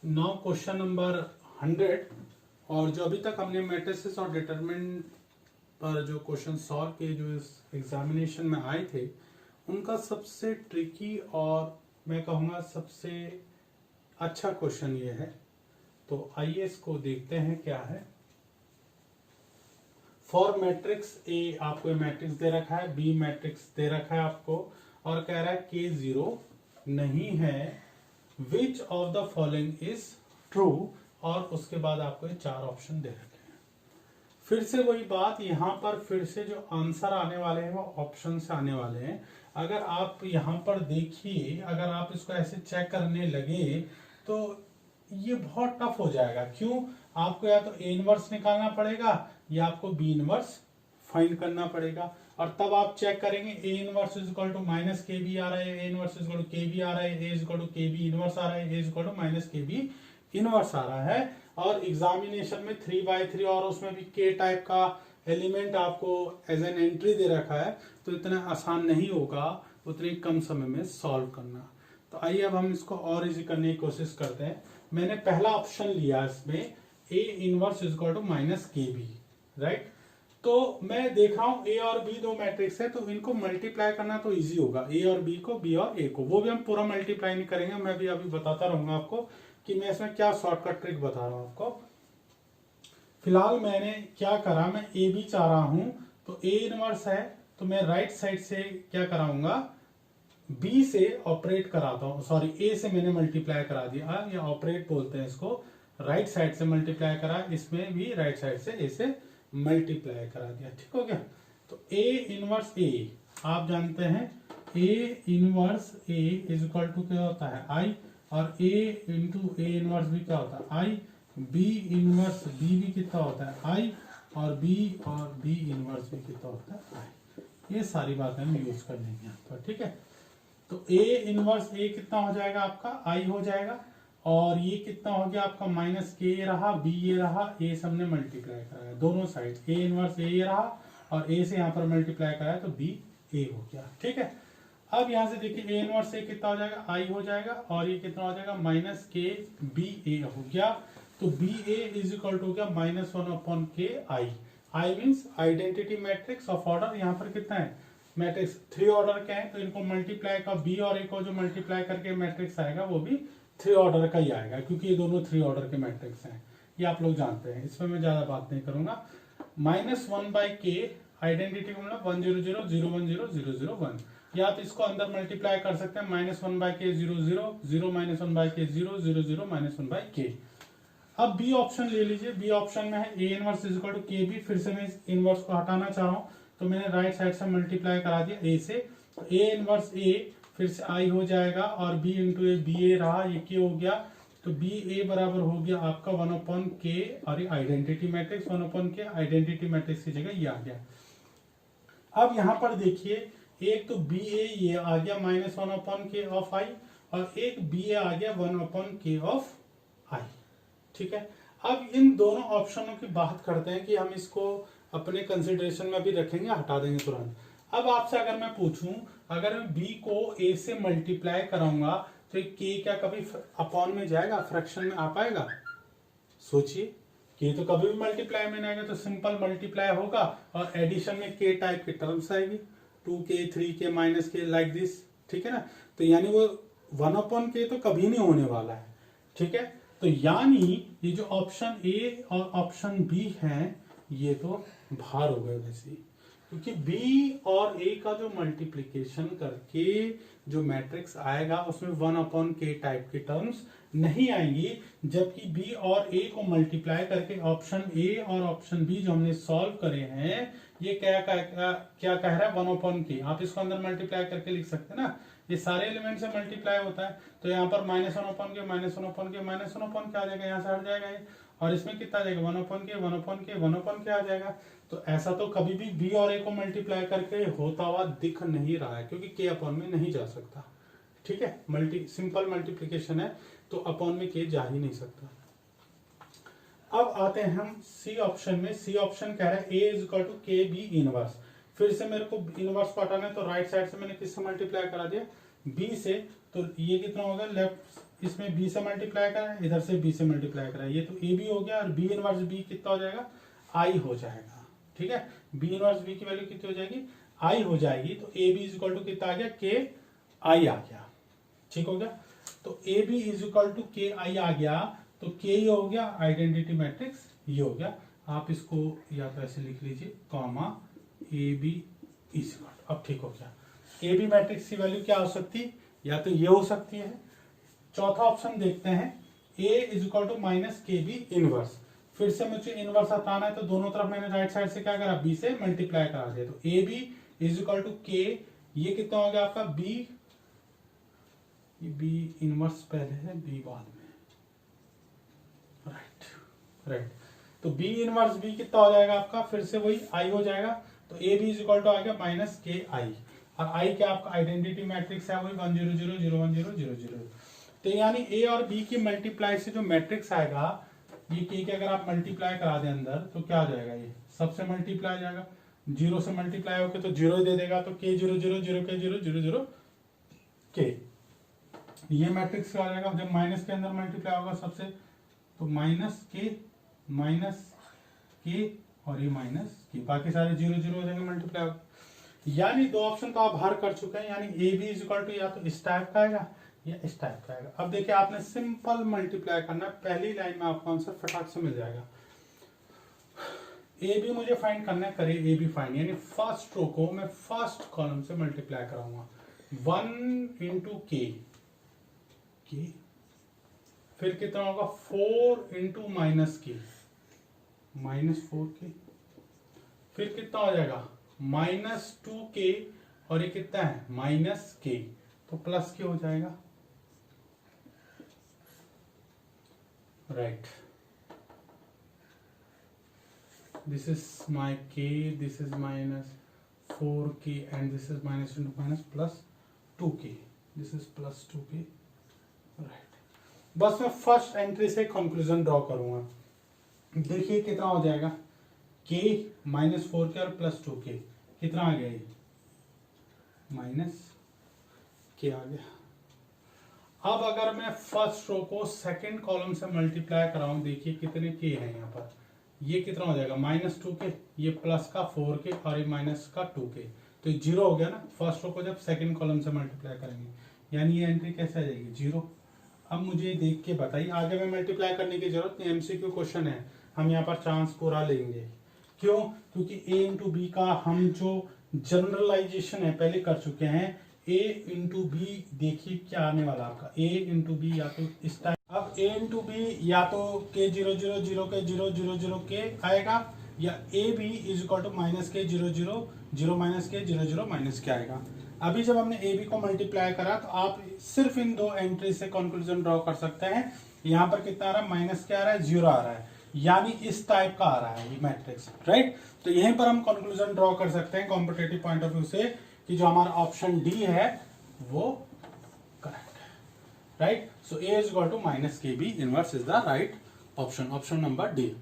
Now question number 100। और जो अभी तक हमने मैट्रिसेस और डिटरमिनेंट पर जो क्वेश्चन सॉल्व किए जो इस एग्जामिनेशन में आए थे, उनका सबसे ट्रिकी और मैं कहूँगा सबसे अच्छा क्वेश्चन ये है। तो आइए इसको देखते हैं क्या है। फॉर मैट्रिक्स ए आपको मैट्रिक्स दे रखा है, बी मैट्रिक्स दे रखा है आपको, और कह रहा है के जीरो नहीं है, which of the following is true, और उसके बाद आपको ये 4 ऑप्शन दे रखे हैं। फिर से वही बात, यहां पर फिर से जो आंसर आने वाले हैं वो ऑप्शन से आने वाले हैं। अगर आप यहां पर देखिए, अगर आप इसको ऐसे चेक करने लगे तो ये बहुत टफ हो जाएगा। क्यों? आपको या तो ए इनवर्स निकालना पड़ेगा या आपको बी इनवर्स फाइंड करना पड़ेगा, और तब आप चेक करेंगे A inverse is equal to minus K B आ रहा है, A inverse is equal to K B आ रहा है, A is equal to K B inverse आ रहा है, A is equal to minus K B inverse आ रहा है। और एग्जामिनेशन में 3x3 और उसमें भी के टाइप का एलिमेंट आपको एज एन एंट्री दे रखा है, तो इतना आसान नहीं होगा उतने कम समय में सॉल्व करना। तो आइए अब हम इसको और इजी करने की कोशिश करते हैं। मैंने पहला ऑप्शन लिया इसमें, A inverse is equal to minus K B, right. तो मैं देख रहा हूं ए और बी दो मैट्रिक्स है, तो इनको मल्टीप्लाई करना तो इजी होगा, ए और बी को, बी और ए को। वो भी हम पूरा मल्टीप्लाई नहीं करेंगे, मैं भी अभी बताता रहूंगा आपको कि मैं इसमें क्या शॉर्टकट ट्रिक बता रहा हूं आपको। फिलहाल मैंने क्या करा, मैं ए बी चाह रहा हूं, तो ए इनवर्स है तो मैं राइट साइड से क्या कराऊंगा, बी से ऑपरेट कराता हूं, सॉरी ए से मैंने मल्टीप्लाई करा दिया, या ऑपरेट बोलते हैं इसको। राइट साइड से मल्टीप्लाई करा, इसमें भी राइट साइड से ए से मल्टीप्लाई करा दिया, ठीक हो गया। तो ए इनवर्स ए आप जानते हैं, A inverse A is equal to क्या होता है आई, और ए इंटू ए इनवर्स भी क्या होता है आई, बी इनवर्स बी भी कितना होता है आई, और बी इनवर्स भी कितना होता है आई। ये सारी बातें हम यूज कर लेंगे यहाँ पर, ठीक है। तो ए इनवर्स ए कितना हो जाएगा आपका आई हो जाएगा, और ये कितना हो गया आपका माइनस के रहा, बी ये रहा, ए से हमने मल्टीप्लाई कराया दोनों साइड, ए इनवर्स ए ये रहा और ए से यहाँ पर मल्टीप्लाई कराया तो बी ए हो गया, ठीक है। अब यहाँ से देखिए ए इनवर्स ए कितना हो जाएगा आई हो जाएगा, और ये कितना हो जाएगा माइनस के बी ए हो गया। तो B A is equal to क्या -1 upon K I. I means identity matrix of order, यहाँ पर कितना है मैट्रिक्स 3 ऑर्डर के हैं, तो इनको मल्टीप्लाई का बी और ए को जो मल्टीप्लाई करके मैट्रिक्स आएगा वो भी 3 ऑर्डर का ही आएगा, क्योंकि ये दोनों 3 ऑर्डर के मैट्रिक्स हैं, ये आप लोग जानते हैं, इसमें मैं ज्यादा बात नहीं करूंगा। -1/k आइडेंटिटी मतलब 1 0 0 0 1 0 0 0 1, या आप इसको अंदर मल्टीप्लाई कर सकते हैं -1/k 0 0 0 -1/k 0 0 0 -1/k। अब बी ऑप्शन ले लीजिए, बी ऑप्शन में है A inverse is equal to K B, फिर से मैं इस इनवर्स को हटाना चाह रहा हूँ, तो मैंने राइट साइड से मल्टीप्लाई करा दिया ए से, तो ए इनवर्स ए फिर से आई हो जाएगा, और बी इंटू ए बी ए रहा, ये के हो गया, तो बी ए बराबर हो गया आपका 1 अपॉन के, और ये आइडेंटिटी मैट्रिक्स 1 अपॉन के आइडेंटिटी मैट्रिक्स की जगह ये आ गया। अब यहाँ पर देखिए, एक तो बी ए ये आ गया -1 अपॉन के ऑफ आई, और एक बी ए आ गया 1 अपॉन के ऑफ आई, ठीक है। अब इन दोनों ऑप्शनों की बात करते हैं कि हम इसको अपने कंसिडरेशन में भी रखेंगे, हटा देंगे तुरंत। अब आपसे अगर मैं पूछूं, अगर मैं बी को ए से मल्टीप्लाई कराऊंगा तो के क्या कभी अपॉन में जाएगा, फ्रैक्शन में आ पाएगा? सोचिए, के तो कभी भी मल्टीप्लाई में नहीं आएगा, तो सिंपल मल्टीप्लाई होगा और एडिशन में के टाइप की टर्म्स आएगी, 2k 3k -k like this, ठीक है ना। तो यानी वो 1 अपॉन के तो कभी नहीं होने वाला है, ठीक है। तो यानी ये जो ऑप्शन ए और ऑप्शन बी है ये तो भार हो गए वैसे, क्योंकि बी और ए का जो मल्टीप्लिकेशन करके जो मैट्रिक्स आएगा उसमें 1 अपॉन के टाइप की टर्म्स नहीं आएंगी, जबकि बी और ए को मल्टीप्लाई करके ऑप्शन ए और ऑप्शन बी जो हमने सॉल्व करे हैं, ये क्या कह रहा है 1 अपॉन के, आप इसको अंदर मल्टीप्लाई करके लिख सकते हैं ना, ये सारे एलिमेंट से मल्टीप्लाई होता है, तो यहाँ पर -1 अपॉन के -1 अपॉन के -1 अपॉन के आ जाएगा, यहाँ से हट जाएगा ये, और इसमें कितना आ जाएगा 1 अपॉन के 1 अपॉन के 1 अपॉन के आ जाएगा। तो ऐसा तो कभी भी बी और ए को मल्टीप्लाई करके होता हुआ दिख नहीं रहा है, क्योंकि के अपॉन में नहीं जा सकता, ठीक है। सिंपल मल्टीप्लिकेशन है तो अपॉन में के जा ही नहीं सकता। अब आते हैं हम सी ऑप्शन में। सी ऑप्शन कह रहा है A is equal to K B inverse, फिर से मेरे को इनवर्स को हटाना है, तो राइट साइड से मैंने किससे मल्टीप्लाई करा दिया बी से, तो ये कितना होगा लेफ्ट इसमें बी से मल्टीप्लाई करा, इधर से बी से मल्टीप्लाई करा, ये तो ए बी हो गया और बी इनवर्स बी कितना हो जाएगा, आई हो जाएगा। ठीक है, बी इनवर्स बी की वैल्यू कितनी हो जाएगी, आई हो जाएगी। तो A B is equal to कितना आ गया, के आई आ गया। ठीक हो गया, तो A B is equal to K I आ गया, तो के ही हो गया आइडेंटिटी मैट्रिक्स, ये हो गया। आप इसको या तो ऐसे लिख लीजिए comma A B is equal to, अब ठीक हो गया। ए बी मैट्रिक्स की वैल्यू क्या हो सकती है, या तो ये हो सकती है। चौथा ऑप्शन देखते हैं, ए is equal to minus K B inverse. फिर से मुझे इनवर्स हटाना है, तो दोनों तरफ मैंने राइट साइड से क्या करा, बी से मल्टीप्लाई करा दिया। तो A B is equal to K, ये कितना हो गया आपका बी, बी इनवर्स पहले है बी बाद में, राइट। तो बी इनवर्स बी कितना हो जाएगा आपका, फिर से वही आई हो जाएगा। तो A B is equal to आ गया माइनस के आई, और आई क्या आपका आइडेंटिटी मैट्रिक्स है वही 1 0 0 0 1 0 0 0। तो यानी ए और बी की मल्टीप्लाई से जो मैट्रिक्स आएगा, ये के अगर आप मल्टीप्लाई करा दें अंदर तो क्या आ जाएगा, ये सबसे मल्टीप्लाई जाएगा, 0 से मल्टीप्लाई होकर तो 0 दे देगा, तो के 0 0 0 के 0 0 0 के, ये मैट्रिक्स क्या आ जाएगा। जब माइनस के अंदर मल्टीप्लाई होगा सबसे, तो माइनस के और ये माइनस के, बाकी सारे 0 0 हो जाएंगे मल्टीप्लाई होगा। यानी दो ऑप्शन तो आप हर कर चुके हैं, यानी A B is equal to या तो इस टाइप का आएगा या इस टाइप का आएगा। अब देखिए आपने सिंपल मल्टीप्लाई करना है, पहली लाइन में आपको आंसर फटाक से मिल जाएगा। ए बी मुझे फाइंड करना है, करे ए बी फाइंड, यानी फर्स्ट रो को मैं फर्स्ट कॉलम से मल्टीप्लाई कराऊंगा, 1 इंटू के, फिर कितना होगा 4 इंटू माइनस के, -4 के, फिर कितना हो जाएगा -2 के, और ये कितना है माइनस के, तो प्लस के हो जाएगा, राइट। दिस इज माई के, this is -4k and this is minus into minus plus 2k, this is plus 2k, right. बस मैं फर्स्ट एंट्री से कंक्लूजन ड्रॉ करूंगा। देखिए कितना हो जाएगा, k -4k और +2k, कितना आ गया, ये -k आ गया। अब अगर मैं फर्स्ट रो को सेकंड कॉलम से मल्टीप्लाई कराऊं, देखिए कितने k हैं यहाँ पर, ये कितना हो जाएगा -2k, ये प्लस का 4k और ये माइनस का 2k, तो ये 0 हो गया ना। फर्स्ट रो को जब सेकंड कॉलम से मल्टीप्लाई करेंगे, यानी ये एंट्री कैसे आ जाएगी 0। अब मुझे देख के बताइए, आगे में मल्टीप्लाई करने की जरूरत नहीं, एमसीक्यू क्वेश्चन है, हम यहाँ पर चांस पूरा लेंगे। क्यों, क्योंकि a इंटू बी का हम जो जनरलाइजेशन है पहले कर चुके हैं। a इंटू बी देखिए क्या आने वाला आपका, a इंटू बी या तो इस टाइप, अब a इंटू बी या तो k 0 0 0 के 0 0 0 के आएगा, या A B is equal to -k 0 0 0 -k 0 0 -k आएगा। अभी जब हमने ए बी को मल्टीप्लाई करा, तो आप सिर्फ इन दो एंट्री से कंक्लूजन ड्रॉ कर सकते हैं। यहाँ पर कितना आ रहा है, माइनस क्या आ रहा है, 0 आ रहा है, यानी इस टाइप का आ रहा है ये मैट्रिक्स, राइट। तो यहीं पर हम कंक्लूजन ड्रॉ कर सकते हैं कॉम्पिटेटिव पॉइंट ऑफ व्यू से, कि जो हमारा ऑप्शन डी है वो करेक्ट है, right. So A is equal to -kb inverse is the right option, option number D.